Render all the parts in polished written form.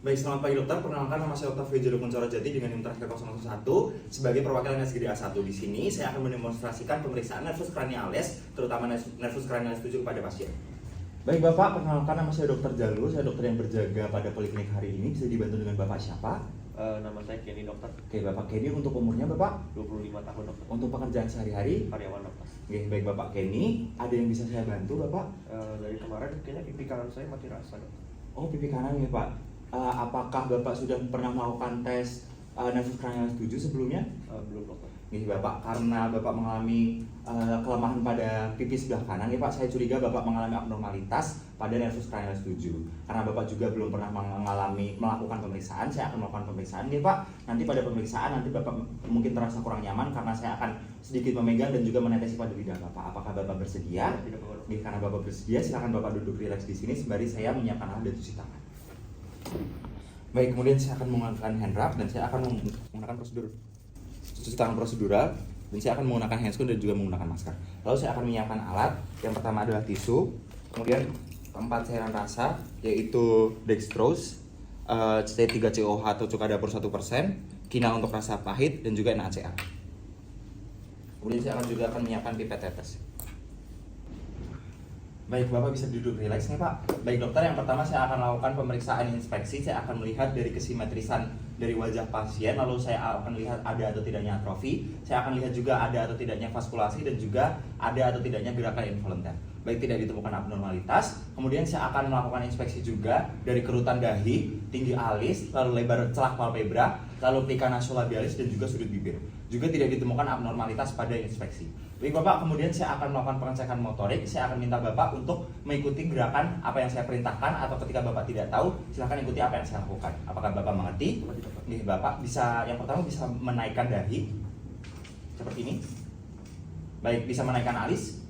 Baik, selamat pagi dokter. Perkenalkan, nama saya Dr. Fajro Kuncoro Jati dengan NIM terakhir 001 sebagai perwakilan SGD A1. Di sini saya akan mendemonstrasikan pemeriksaan nervus cranialis, terutama nervus cranialis 7 kepada pasien. Baik Bapak, perkenalkan, nama saya Dr. Jalu. Saya dokter yang berjaga pada poliklinik hari ini. Bisa dibantu dengan Bapak siapa? Nama saya Kenny dokter. Oke, Bapak Kenny. Untuk umurnya Bapak? 25 tahun dokter. Untuk pekerjaan sehari-hari? Karyawan dokter. Oke, baik Bapak Kenny. Ada yang bisa saya bantu Bapak? Dari kemarin kayaknya pipi kanan saya mati rasa dokter. Oh, pipi kanan ya Pak. Apakah Bapak sudah pernah melakukan tes nervus cranialis 7 sebelumnya? Belum dokter. Nih Bapak, karena Bapak mengalami kelemahan pada pipi sebelah kanan ya Pak, saya curiga Bapak mengalami abnormalitas pada nervus cranialis 7. Karena Bapak juga belum pernah melakukan pemeriksaan, saya akan melakukan pemeriksaan nih Pak. Nanti pada pemeriksaan nanti Bapak mungkin terasa kurang nyaman karena saya akan sedikit memegang dan juga menetesi pada lidah Bapak. Apakah Bapak bersedia? Tidak apa-apa dokter. Nih, karena Bapak bersedia, silakan Bapak duduk rileks di sini sembari saya menyiapkan alat dan cuci tangan. Baik, kemudian saya akan menggunakan hand wrap dan saya akan menggunakan prosedur cuci tangan prosedural, dan saya akan menggunakan handscoon dan juga menggunakan masker. Lalu saya akan menyiapkan alat. Yang pertama adalah tisu, kemudian tempat cairan rasa yaitu dextrose, C3COH atau cuka dapur 1%, kina untuk rasa pahit, dan juga NaCl. Kemudian saya juga akan menyiapkan pipet tetes. Baik, Bapak bisa duduk rileks nih Pak. Baik dokter, yang pertama saya akan lakukan pemeriksaan inspeksi. Saya akan melihat dari kesimetrisan dari wajah pasien, lalu saya akan lihat ada atau tidaknya atrofi. Saya akan lihat juga ada atau tidaknya vaskulasi dan juga ada atau tidaknya gerakan involunter. Baik, tidak ditemukan abnormalitas. Kemudian saya akan melakukan inspeksi juga dari kerutan dahi, tinggi alis, lalu lebar celah palpebra, lalu plika nasolabialis dan juga sudut bibir. Juga tidak ditemukan abnormalitas pada inspeksi. Baik Bapak, kemudian saya akan melakukan pengecekan motorik. Saya akan minta Bapak untuk mengikuti gerakan apa yang saya perintahkan, atau ketika Bapak tidak tahu, silakan ikuti apa yang saya lakukan. Apakah Bapak mengerti? Nih Bapak, yang pertama bisa menaikkan dahi seperti ini. Baik, bisa menaikkan alis.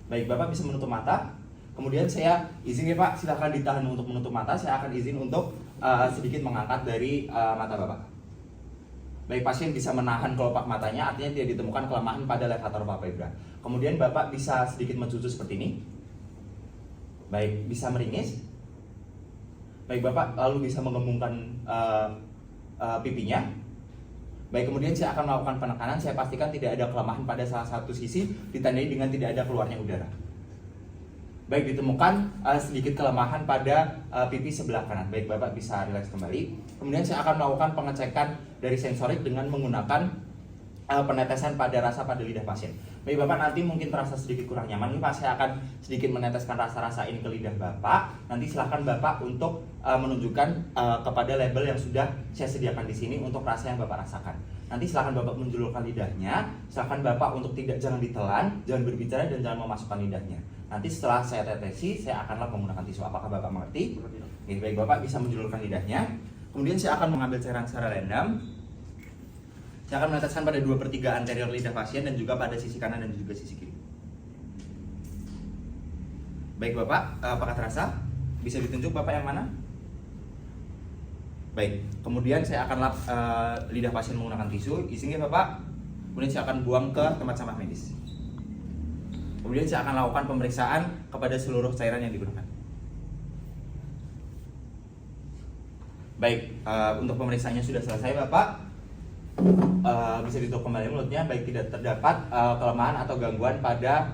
Baik, Bapak bisa menutup mata. Kemudian saya izin ya Pak, silakan ditahan untuk menutup mata. Saya akan izin untuk sedikit mengangkat dari mata Bapak. Baik, pasien bisa menahan kelopak matanya, artinya tidak ditemukan kelemahan pada levator palpebra. Kemudian Bapak bisa sedikit mencucu seperti ini. Baik, bisa meringis. Baik, Bapak lalu bisa menggembungkan pipinya. Baik, kemudian saya akan melakukan penekanan. Saya pastikan tidak ada kelemahan pada salah satu sisi, ditandai dengan tidak ada keluarnya udara. Baik, ditemukan sedikit kelemahan pada pipi sebelah kanan. Baik, Bapak bisa rileks kembali. Kemudian saya akan melakukan pengecekan dari sensorik dengan menggunakan penetesan pada rasa pada lidah pasien. Baik Bapak, nanti mungkin terasa sedikit kurang nyaman nih Pak, saya akan sedikit meneteskan rasa-rasa ini ke lidah Bapak. Nanti silahkan Bapak untuk menunjukkan kepada label yang sudah saya sediakan di sini untuk rasa yang Bapak rasakan. Nanti silahkan Bapak menjulurkan lidahnya, silahkan Bapak untuk jangan ditelan, jangan berbicara, dan jangan memasukkan lidahnya. Nanti setelah saya tetesi, saya akanlah menggunakan tisu. Apakah Bapak mengerti? Oke, baik, Bapak bisa menjulurkan lidahnya. Kemudian saya akan mengambil cairan secara random. Saya akan meneteskan pada 2/3 anterior lidah pasien dan juga pada sisi kanan dan juga sisi kiri. Baik Bapak, apakah terasa? Bisa ditunjuk Bapak yang mana? Baik, kemudian saya akan lap lidah pasien menggunakan tisu. Izinnya Bapak. Kemudian saya akan buang ke tempat sampah medis. Kemudian saya akan lakukan pemeriksaan kepada seluruh cairan yang digunakan. Baik, untuk pemeriksaannya sudah selesai Bapak. Bisa ditutup kembali mulutnya. Baik, tidak terdapat kelemahan atau gangguan pada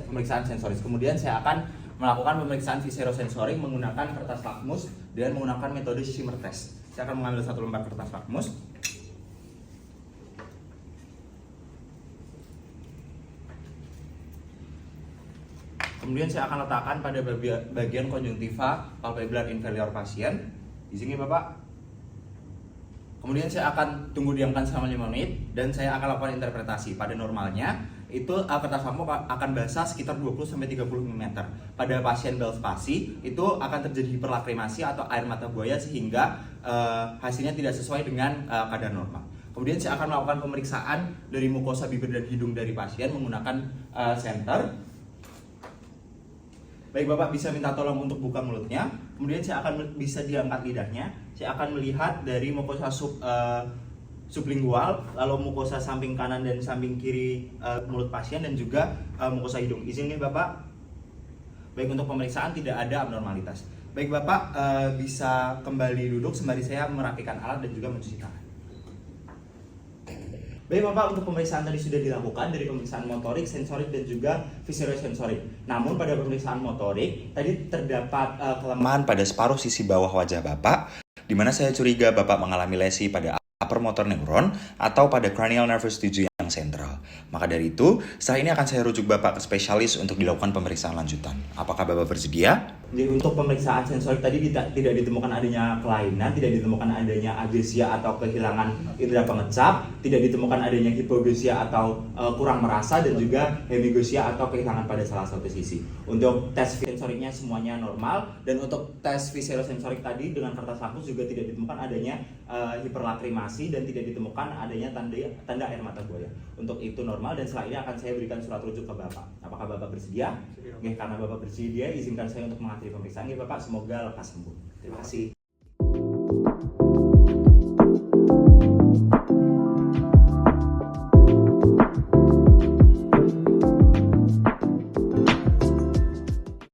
pemeriksaan sensoris. Kemudian saya akan melakukan pemeriksaan viserosensorik menggunakan kertas lakmus dan menggunakan metode shimmer test. Saya akan mengambil satu lembar kertas lakmus. Kemudian saya akan letakkan pada bagian konjungtiva palpebral inferior pasien. Izinnya Bapak. Kemudian saya akan tunggu diamkan selama 5 menit dan saya akan lakukan interpretasi. Pada normalnya itu kertas lakmus akan basah sekitar 20-30 mm. Pada pasien Bell's palsy itu akan terjadi hiperlakrimasi atau air mata buaya sehingga hasilnya tidak sesuai dengan kadar normal. Kemudian saya akan melakukan pemeriksaan dari mukosa bibir dan hidung dari pasien menggunakan senter. Baik Bapak, bisa minta tolong untuk buka mulutnya. Kemudian saya akan bisa diangkat lidahnya. Saya akan melihat dari mukosa sublingual, lalu mukosa samping kanan dan samping kiri mulut pasien, dan juga mukosa hidung. Izin nih Bapak. Baik, untuk pemeriksaan tidak ada abnormalitas. Baik Bapak, bisa kembali duduk sembari saya merapikan alat dan juga mencuci tangan. Baik Bapak, untuk pemeriksaan tadi sudah dilakukan dari pemeriksaan motorik, sensorik, dan juga viserosensorik. Namun pada pemeriksaan motorik, tadi terdapat kelemahan pada separuh sisi bawah wajah Bapak, di mana saya curiga Bapak mengalami lesi pada upper motor neuron atau pada cranial nervous tissue yang sentral. Maka dari itu, setelah ini akan saya rujuk Bapak ke spesialis untuk dilakukan pemeriksaan lanjutan. Apakah Bapak bersedia? Jadi untuk pemeriksaan sensorik tadi tidak ditemukan adanya kelainan, tidak ditemukan adanya agesia atau kehilangan indera pengecap, tidak ditemukan adanya hipogesia atau kurang merasa, dan juga hemigesia atau kehilangan pada salah satu sisi. Untuk tes sensoriknya semuanya normal, dan untuk tes viserosensorik tadi dengan kertas hapus juga tidak ditemukan adanya hiperlakrimasi dan tidak ditemukan adanya tanda air mata buaya. Untuk itu normal, dan setelah ini akan saya berikan surat rujuk ke Bapak. Apakah Bapak bersedia? Oke, karena Bapak bersedia, izinkan saya untuk mengakhiri pemeriksaan. Ya Bapak, semoga lekas sembuh. Terima kasih.